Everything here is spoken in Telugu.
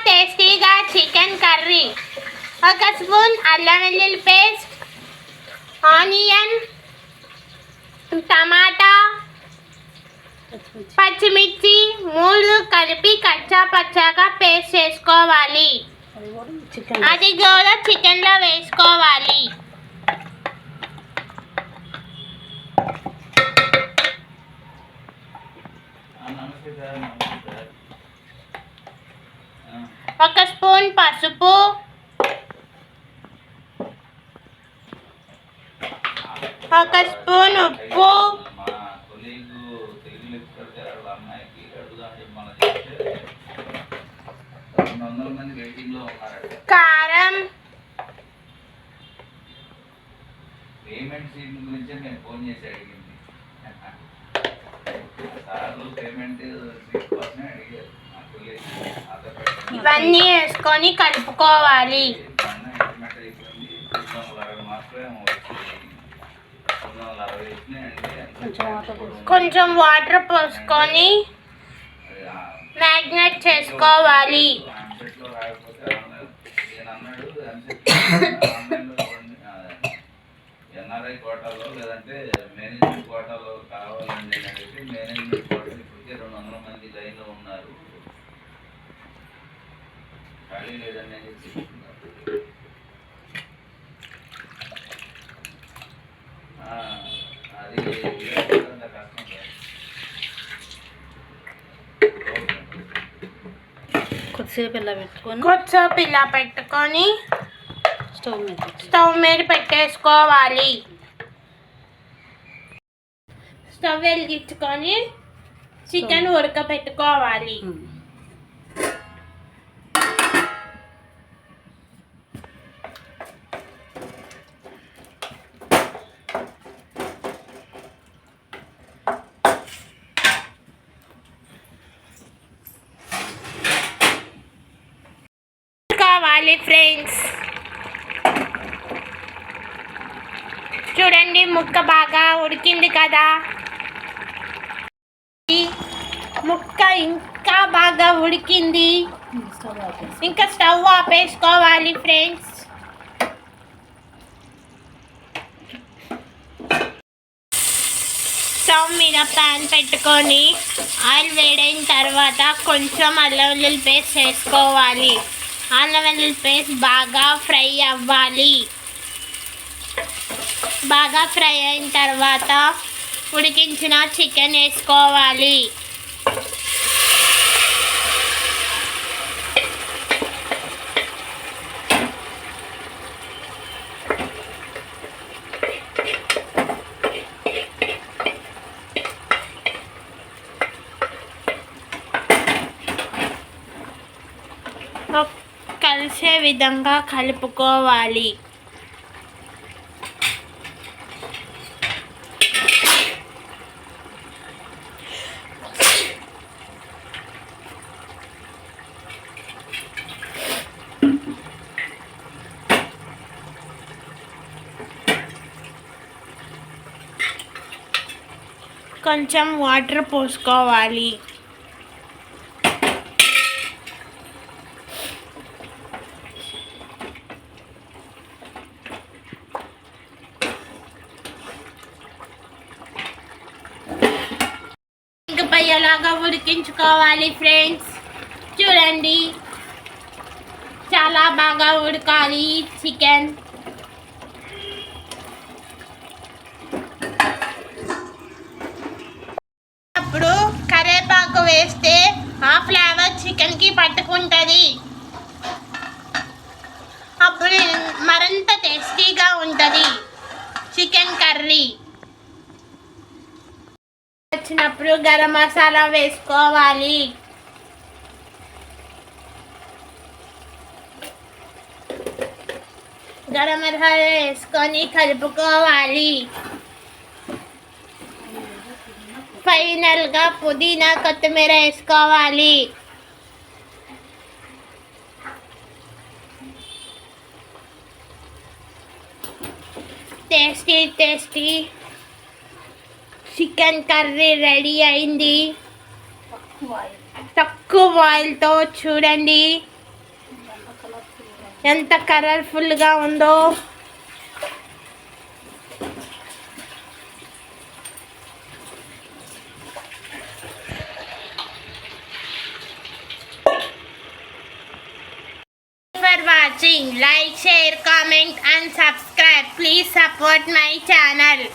టేస్టీగా చికెన్ కర్రీ. 1 స్పూన్ అల్లం వెల్లుల్లి పేస్ట్, ఆనియన్, టమాటా, పచ్చిమిర్చి 3 కలిపి కచ్చా పచ్చాగా పేస్ట్ చేసుకోవాలి. అది కూడా చికెన్లో వేసుకోవాలి. ఒక స్పూన్ పసుపు, ఒక స్పూన్ ఉప్పు, కారం, ఇవన్నీ వేసుకొని కలుపుకోవాలి. కొంచెం వాటర్ పోసుకొని మ్యాగ్నేట్ చేసుకోవాలి. ఎన్ఆర్ఐ కోటాలో లేదంటే మేనేజ్మెంట్ కోటాలో కావాలని అడిగితే మేనేజ్మెంట్ కోటా ఇప్పటికే 200 మంది లైన్లో ఉన్నారు, ఖాళీ లేదని చెప్పి అది కష్టం. కొద్దిసేపు ఇలా పెట్టుకొని స్టవ్ మీద పెట్టేసుకోవాలి. స్టవ్ వెలిగించుకొని చికెన్ ఉడకపెట్టుకోవాలి. ఫ్రెండ్స్ చూడండి, ముక్క బాగా ఉడికింది కదా. ముక్క ఇంకా బాగా ఉడికింది. ఇంకా స్టవ్ ఆపేసుకోవాలి ఫ్రెండ్స్. స్టవ్ మీద ప్యాన్ పెట్టుకొని ఆయిల్ వేడైన తర్వాత కొంచెం అల్లం వెల్లుల్లి పేస్ట్ వేసుకోవాలి. అల్లం వెల్లుల్లి పేస్ట్ బాగా ఫ్రై అవ్వాలి. బాగా ఫ్రై అయిన తర్వాత ఉడికించిన చికెన్ వేసుకోవాలి. కలిసే విధంగా కలుపుకోవాలి. కొంచెం వాటర్ పోసుకోవాలి. అలాగా ఉడికించుకోవాలి ఫ్రెండ్స్. చూడండి, చాలా బాగా ఉడకాలి చికెన్. అప్పుడు కరివేపాకు వేస్తే ఆ ఫ్లేవర్ చికెన్కి పట్టుకుంటుంది. అప్పుడు మరింత టేస్టీగా ఉంటుంది చికెన్ కర్రీ. వచ్చినప్పుడు గరం మసాలా వేసుకోవాలి. గరం మసాలా వేసుకొని కలుపుకోవాలి. ఫైనల్గా పుదీనా కొత్తిమీర వేసుకోవాలి. టేస్టీ చికెన్ కర్రీ రెడీ అయింది. తక్కువ ఆయిల్తో చూడండి ఎంత కలర్ఫుల్గా ఉందో. For watching, like, share, comment and subscribe. Please support my channel.